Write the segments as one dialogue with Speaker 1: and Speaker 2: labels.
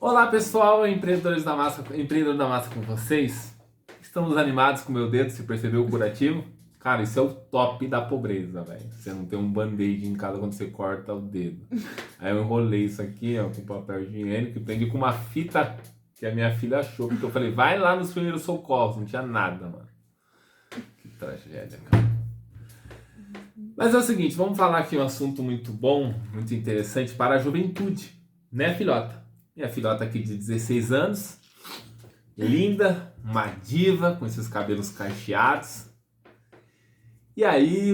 Speaker 1: Olá pessoal, empreendedor da massa com vocês. Estamos animados com o meu dedo, se percebeu o curativo? Cara, isso é o top da pobreza, velho. Você não tem um band-aid em casa quando você corta o dedo. Aí eu enrolei isso aqui, ó, com papel higiênico e prendi com uma fita que a minha filha achou, porque eu falei, vai lá nos primeiros socorros, não tinha nada, mano. Que tragédia, cara. Mas é o seguinte, vamos falar aqui um assunto muito bom, muito interessante para a juventude, né, filhota? Minha filhota aqui de 16 anos, linda, uma diva, com esses cabelos cacheados. E aí,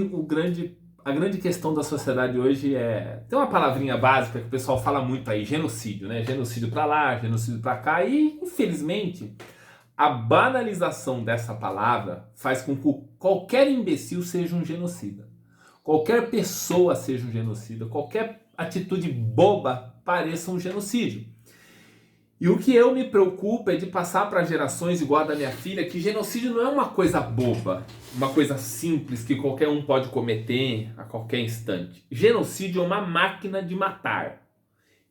Speaker 1: a grande questão da sociedade hoje é... Tem uma palavrinha básica que o pessoal fala muito aí, genocídio, né? Genocídio pra lá, genocídio pra cá. E, infelizmente, a banalização dessa palavra faz com que qualquer imbecil seja um genocida. Qualquer pessoa seja um genocida. Qualquer atitude boba pareça um genocídio. E o que eu me preocupo é de passar para gerações igual a da minha filha que genocídio não é uma coisa boba, uma coisa simples que qualquer um pode cometer a qualquer instante. Genocídio é uma máquina de matar.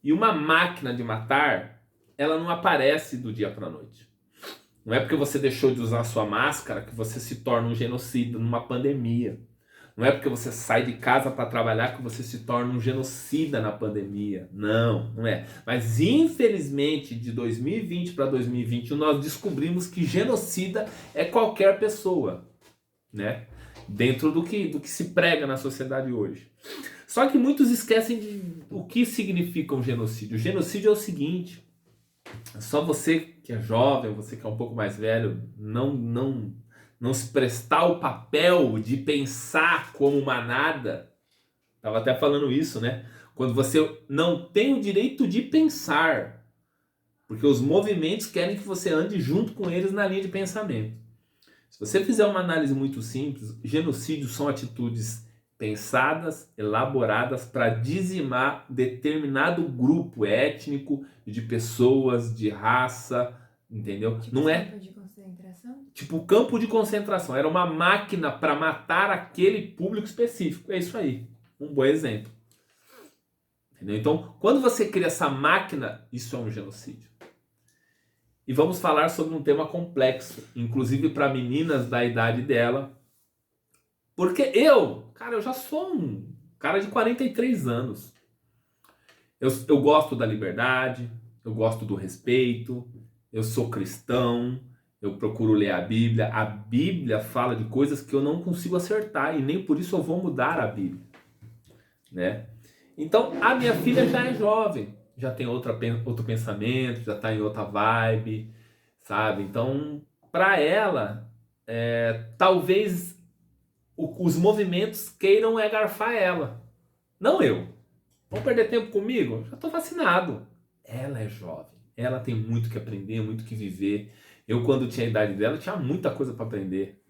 Speaker 1: E uma máquina de matar, ela não aparece do dia para a noite. Não é porque você deixou de usar sua máscara que você se torna um genocida numa pandemia. Não é porque você sai de casa para trabalhar que você se torna um genocida na pandemia. Não, não é. Mas infelizmente de 2020 para 2021 nós descobrimos que genocida é qualquer pessoa, né? Dentro do que se prega na sociedade hoje. Só que muitos esquecem de o que significa um genocídio. O genocídio é o seguinte: só você que é jovem, você que é um pouco mais velho, não se prestar o papel de pensar como manada. Tava até falando isso, né? Quando você não tem o direito de pensar, porque os movimentos querem que você ande junto com eles na linha de pensamento. Se você fizer uma análise muito simples, genocídios são atitudes pensadas, elaboradas para dizimar determinado grupo étnico de pessoas, de raça, entendeu?
Speaker 2: Tipo
Speaker 1: Não é
Speaker 2: campo de concentração?
Speaker 1: tipo campo de concentração, era uma máquina para matar aquele público específico. É isso aí, um bom exemplo. Entendeu? Então, quando você cria essa máquina, isso é um genocídio. E vamos falar sobre um tema complexo, inclusive para meninas da idade dela. Porque eu já sou um cara de 43 anos. Eu gosto da liberdade, eu gosto do respeito, eu sou cristão, eu procuro ler a Bíblia. A Bíblia fala de coisas que eu não consigo acertar e nem por isso eu vou mudar a Bíblia, né? Então, a minha filha já é jovem, já tem outro pensamento, já está em outra vibe, sabe? Então, para ela, talvez os movimentos queiram garfar ela, não eu. Vão perder tempo comigo? Já estou vacinado. Ela é jovem, ela tem muito que aprender, muito que viver. Eu, quando tinha a idade dela, tinha muita coisa para aprender,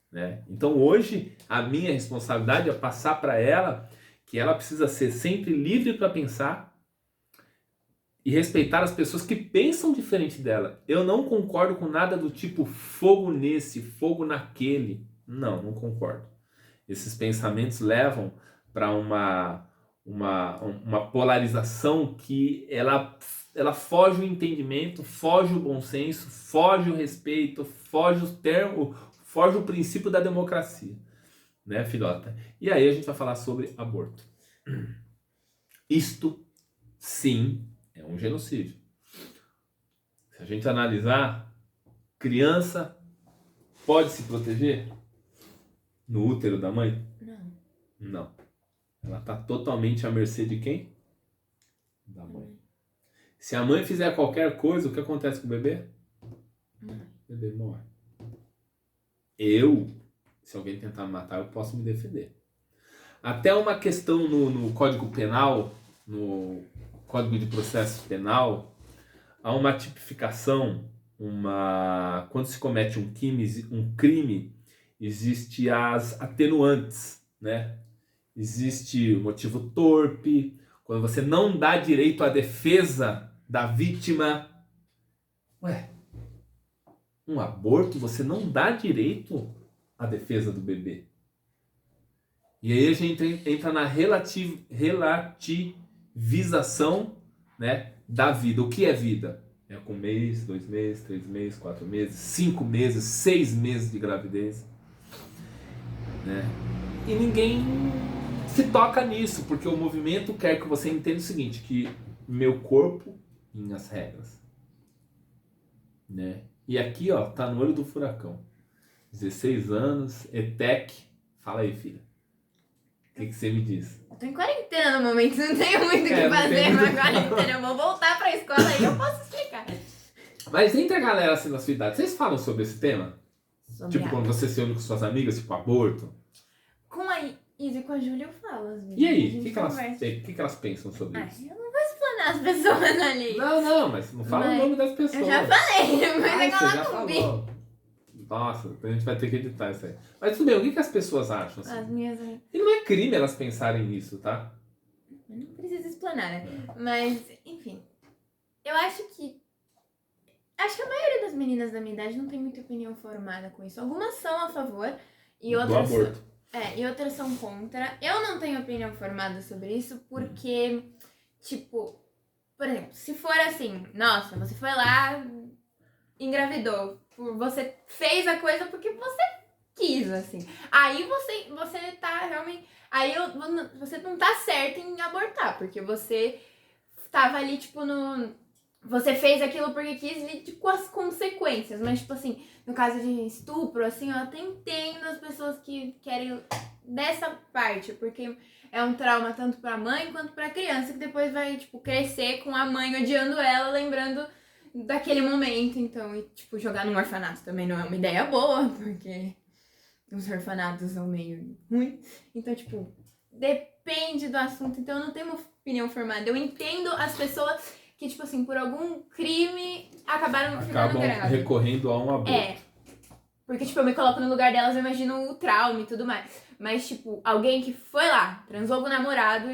Speaker 1: né? Então, hoje, a minha responsabilidade é passar para ela que ela precisa ser sempre livre para pensar e respeitar as pessoas que pensam diferente dela. Eu não concordo com nada do tipo fogo nesse, fogo naquele. Não concordo. Esses pensamentos levam para uma polarização que ela foge o entendimento, foge o bom senso, foge o respeito, foge o termo, foge o princípio da democracia, né, filhota? E aí a gente vai falar sobre aborto. Isto, sim, é um genocídio. Se a gente analisar, criança pode se proteger no útero da mãe?
Speaker 2: Não.
Speaker 1: Não. Ela está totalmente à mercê de quem? Da mãe. Se a mãe fizer qualquer coisa, o que acontece com o bebê? O bebê morre. Se alguém tentar me matar, eu posso me defender. Até uma questão no Código Penal, no Código de Processo Penal, há uma tipificação, quando se comete um crime, existe as atenuantes, né? Existe o motivo torpe, quando você não dá direito à defesa da vítima. Ué, um aborto você não dá direito à defesa do bebê. E aí a gente entra na relativização né, da vida. O que é vida? É com 1 mês, 2 meses, 3 meses, 4 meses, 5 meses, 6 meses de gravidez, né? E ninguém se toca nisso, porque o movimento quer que você entenda o seguinte, que meu corpo, minhas regras, né? E aqui, ó, tá no olho do furacão. 16 anos, ETEC. Fala aí, filha. O que você me diz?
Speaker 2: Eu tô em quarentena no momento, não tenho muito o que
Speaker 1: não
Speaker 2: fazer,
Speaker 1: tem
Speaker 2: mas
Speaker 1: muito-
Speaker 2: quarentena eu vou voltar pra escola e eu posso explicar.
Speaker 1: Mas entre a galera assim na sua idade, vocês falam sobre esse tema?
Speaker 2: Sobre
Speaker 1: Tipo,
Speaker 2: a-
Speaker 1: quando você se une com suas amigas, tipo aborto.
Speaker 2: Com a Isa e com a Júlia eu falo, às vezes.
Speaker 1: E
Speaker 2: A
Speaker 1: aí, o
Speaker 2: gente
Speaker 1: que elas,
Speaker 2: conversa.
Speaker 1: que elas pensam sobre isso?
Speaker 2: Eu não vou explanar as pessoas ali.
Speaker 1: Não, mas não fala
Speaker 2: Mas
Speaker 1: o nome das pessoas.
Speaker 2: Eu já falei, mas é que
Speaker 1: Você
Speaker 2: ela
Speaker 1: já
Speaker 2: não
Speaker 1: falou. Nossa, a gente vai ter que editar isso aí. Mas tudo bem, o que as pessoas acham? Assim?
Speaker 2: As minhas...
Speaker 1: E não é crime elas pensarem nisso, tá?
Speaker 2: Não precisa explanar, né? Mas, enfim. Eu acho que a maioria das meninas da minha idade não tem muita opinião formada com isso. Algumas são a favor e
Speaker 1: Do
Speaker 2: outras
Speaker 1: aborto.
Speaker 2: e outras são contra. Eu não tenho opinião formada sobre isso porque, tipo, por exemplo, se for assim, nossa, você foi lá, engravidou, você fez a coisa porque você quis, assim. Aí você tá realmente... você não tá certo em abortar, porque você tava ali, tipo, você fez aquilo porque quis lide com as consequências. Mas, tipo assim, no caso de estupro, assim, eu até entendo as pessoas que querem dessa parte, porque é um trauma tanto pra mãe quanto pra criança, que depois vai, tipo, crescer com a mãe odiando ela, lembrando daquele momento. Então, e, tipo, jogar num orfanato também não é uma ideia boa, porque os orfanatos são meio ruins. Então, tipo, depende do assunto. Então, eu não tenho uma opinião formada. Eu entendo as pessoas que, tipo assim, por algum crime acabaram ficando grávidas.
Speaker 1: Recorrendo a um aborto.
Speaker 2: Porque, tipo, eu me coloco no lugar delas, eu imagino o trauma e tudo mais. Mas, tipo, alguém que foi lá, transou com o namorado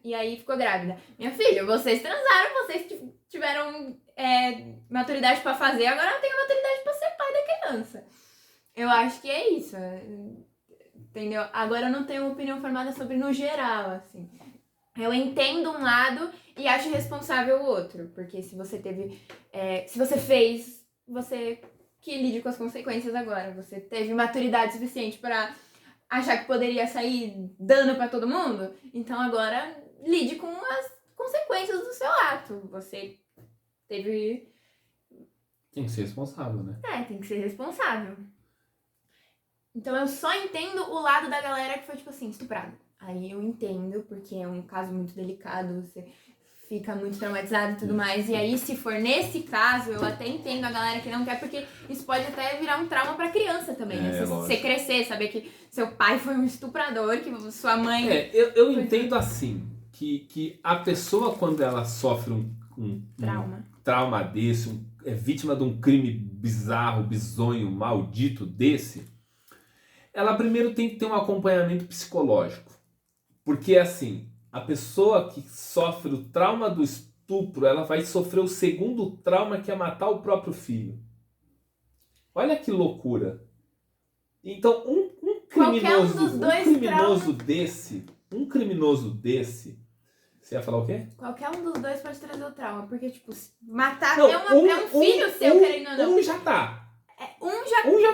Speaker 2: e aí ficou grávida. Minha filha, vocês transaram, vocês tiveram maturidade pra fazer, agora eu tenho maturidade pra ser pai da criança. Eu acho que é isso. Entendeu? Agora eu não tenho opinião formada sobre no geral, assim. Eu entendo um lado e acho responsável o outro. Porque se você teve... se você fez, você que lide com as consequências agora. Você teve maturidade suficiente pra achar que poderia sair dano pra todo mundo. Então agora lide com as consequências do seu ato. Você teve...
Speaker 1: Tem que ser responsável, né?
Speaker 2: tem que ser responsável. Então eu só entendo o lado da galera que foi, tipo assim, estuprada. Aí eu entendo, porque é um caso muito delicado, você fica muito traumatizado e tudo mais. E aí, se for nesse caso, eu até entendo a galera que não quer, porque isso pode até virar um trauma pra criança também, né? Você crescer, saber que seu pai foi um estuprador, que sua mãe...
Speaker 1: eu entendo assim, que a pessoa, quando ela sofre um trauma desse, é vítima de um crime bizarro, bizonho, maldito desse, ela primeiro tem que ter um acompanhamento psicológico. Porque, assim, a pessoa que sofre o trauma do estupro, ela vai sofrer o segundo trauma, que é matar o próprio filho. Olha que loucura. Então, um criminoso desse... Você ia falar o quê?
Speaker 2: Qualquer um dos dois pode trazer o trauma. Porque, tipo, matar é um filho seu, querendo ou não.
Speaker 1: Um já tá.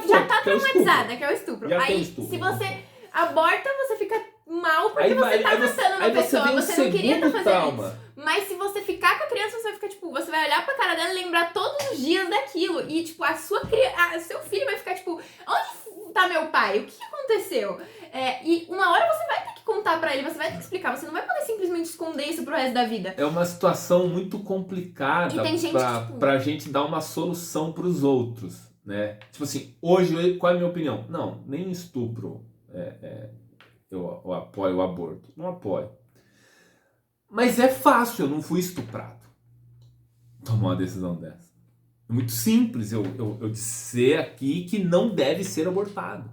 Speaker 2: Já tá traumatizada, que é o estupro.
Speaker 1: Já
Speaker 2: aí,
Speaker 1: estupro.
Speaker 2: Se você aborta, você fica mal porque você tá matando uma pessoa. Você não queria estar fazendo isso. Mas se você ficar com a criança, você vai ficar, tipo, você vai olhar pra cara dela e lembrar todos os dias daquilo. E, tipo, seu filho vai ficar, tipo, onde tá meu pai? O que aconteceu? E uma hora você vai ter que contar pra ele, você vai ter que explicar. Você não vai poder simplesmente esconder isso pro resto da vida.
Speaker 1: É uma situação muito complicada pra gente dar uma solução pros outros, né? Tipo assim, hoje, qual é a minha opinião? Não, nem estupro eu apoio o aborto. Não apoio. Mas é fácil, eu não fui estuprado. Tomar uma decisão dessa. É muito simples eu dizer aqui que não deve ser abortado.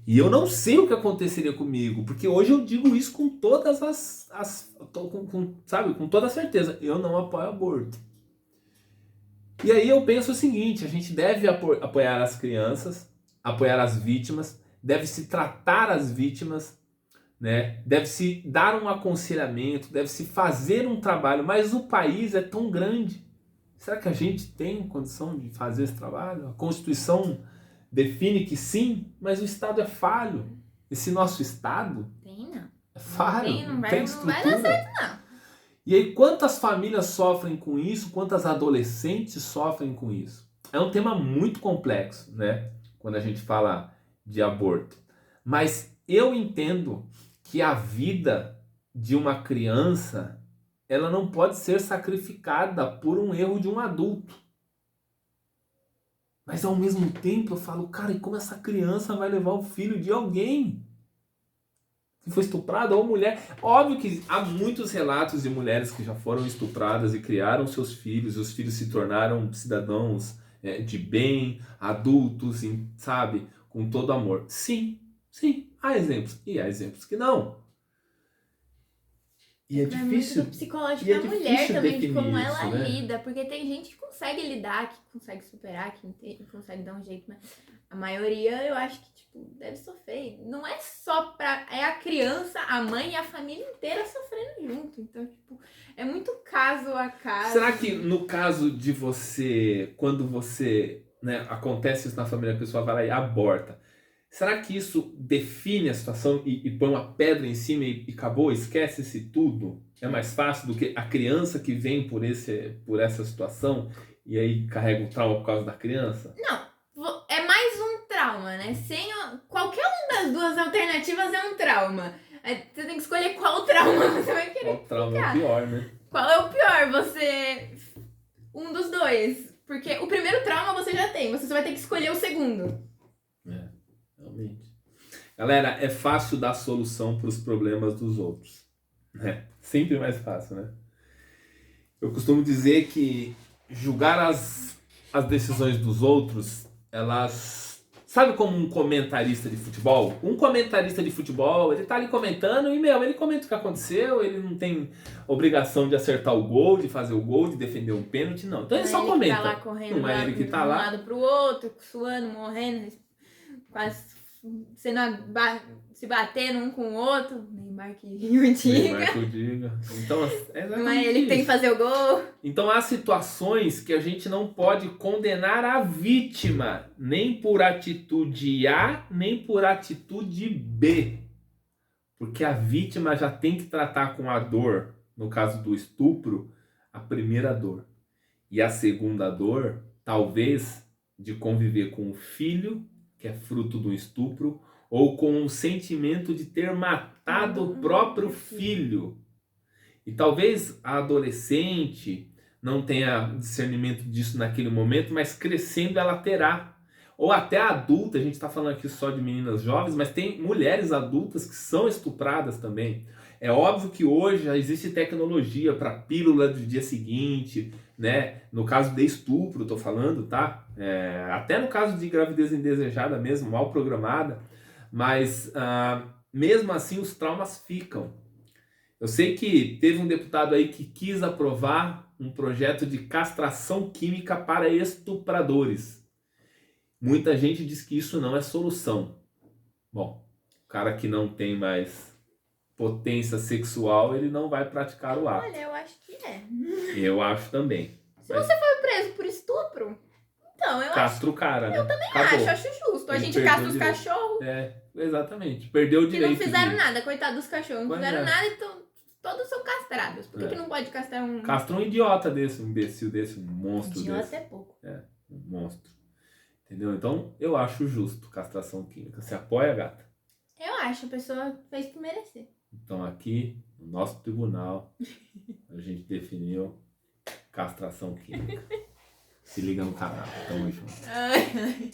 Speaker 1: E eu não sei o que aconteceria comigo, porque hoje eu digo isso com todas com toda a certeza. Eu não apoio aborto. E aí eu penso o seguinte, a gente deve apoiar as crianças, apoiar as vítimas, deve se tratar as vítimas, né? Deve-se dar um aconselhamento, deve-se fazer um trabalho, mas o país é tão grande. Será que a gente tem condição de fazer esse trabalho? A Constituição define que sim, mas o Estado é falho. Esse nosso Estado
Speaker 2: Tem, não.
Speaker 1: é falho,
Speaker 2: Não
Speaker 1: não
Speaker 2: vai
Speaker 1: tem
Speaker 2: dar
Speaker 1: estrutura.
Speaker 2: certo, não.
Speaker 1: E aí, quantas famílias sofrem com isso? Quantas adolescentes sofrem com isso? É um tema muito complexo, né? Quando a gente fala de aborto. Mas eu entendo que a vida de uma criança, ela não pode ser sacrificada por um erro de um adulto. Mas ao mesmo tempo eu falo, cara, e como essa criança vai levar o filho de alguém que foi estuprada ou mulher? Óbvio que há muitos relatos de mulheres que já foram estupradas e criaram seus filhos, e os filhos se tornaram cidadãos de bem, adultos, sabe, com todo amor. Sim, há exemplos. E há exemplos que não. E é difícil.
Speaker 2: Muito do psicológico
Speaker 1: e é
Speaker 2: da mulher
Speaker 1: difícil
Speaker 2: também, de
Speaker 1: definir
Speaker 2: como
Speaker 1: isso,
Speaker 2: ela
Speaker 1: né?
Speaker 2: lida. Porque tem gente que consegue lidar, que consegue superar, que consegue dar um jeito, mas a maioria eu acho que, tipo, deve sofrer. Não é só pra. É a criança, a mãe e a família inteira sofrendo junto. Então, tipo, é muito caso a caso.
Speaker 1: Será que no caso de você, quando você, né, acontece isso na família, a pessoa vai lá e aborta, será que isso define a situação e põe uma pedra em cima e acabou, esquece-se tudo? É mais fácil do que a criança que vem por essa situação e aí carrega o trauma por causa da criança?
Speaker 2: Não, é mais um trauma, né? Qualquer uma das duas alternativas é um trauma. Aí você tem que escolher qual trauma você vai querer.
Speaker 1: O trauma é o pior, né?
Speaker 2: Qual é o pior? Um dos dois. Porque o primeiro trauma você já tem, você só vai ter que escolher o segundo.
Speaker 1: Realmente. Galera, é fácil dar solução para os problemas dos outros. Né? Sempre mais fácil, né? Eu costumo dizer que julgar as decisões dos outros, elas... Sabe como um comentarista de futebol? Um comentarista de futebol, ele tá ali comentando e, ele comenta o que aconteceu, ele não tem obrigação de acertar o gol, de fazer o gol, de defender um pênalti, não. Então ele só comenta.
Speaker 2: Tá lá correndo
Speaker 1: não é ele que tá
Speaker 2: de um
Speaker 1: lá.
Speaker 2: lado pro outro, suando, morrendo, quase se batendo um com o outro. Neymar que o diga.
Speaker 1: Neymar que o diga. Então,
Speaker 2: Não é ele que tem que fazer o gol.
Speaker 1: Então há situações que a gente não pode condenar a vítima, nem por atitude A, nem por atitude B. Porque a vítima já tem que tratar com a dor, no caso do estupro, a primeira dor. E a segunda dor, talvez, de conviver com o filho, que é fruto do estupro, ou com o sentimento de ter matado o próprio filho. E talvez a adolescente não tenha discernimento disso naquele momento, mas crescendo ela terá. Ou até a adulta, a gente está falando aqui só de meninas jovens, mas tem mulheres adultas que são estupradas também. É óbvio que hoje já existe tecnologia para pílula do dia seguinte, né? No caso de estupro, estou falando, tá? Até no caso de gravidez indesejada mesmo, mal programada, mas mesmo assim os traumas ficam. Eu sei que teve um deputado aí que quis aprovar um projeto de castração química para estupradores. Muita gente diz que isso não é solução. Bom, o cara que não tem mais potência sexual, ele não vai praticar o ato.
Speaker 2: Olha, eu acho que é.
Speaker 1: Eu acho também.
Speaker 2: Se você foi preso por estupro, então eu
Speaker 1: Castra o cara, né?
Speaker 2: Eu também
Speaker 1: Acabou.
Speaker 2: acho justo. A
Speaker 1: Ele
Speaker 2: gente
Speaker 1: perdeu
Speaker 2: castra
Speaker 1: o
Speaker 2: os
Speaker 1: direito.
Speaker 2: cachorros
Speaker 1: Exatamente. Perdeu o
Speaker 2: que
Speaker 1: direito.
Speaker 2: não fizeram nada, coitado dos cachorros. Não
Speaker 1: Pois
Speaker 2: fizeram
Speaker 1: é.
Speaker 2: nada, então todos são castrados. Por que não pode castrar um...
Speaker 1: Castra um idiota desse, um imbecil desse, um monstro
Speaker 2: Idiota
Speaker 1: desse.
Speaker 2: é pouco.
Speaker 1: Um monstro. Entendeu? Então, eu acho justo castração química. Você apoia, gata?
Speaker 2: Eu acho, a pessoa fez por merecer.
Speaker 1: Então, aqui, no nosso tribunal, a gente definiu castração química. Se liga no canal. Tamo junto.
Speaker 2: Ai, ai.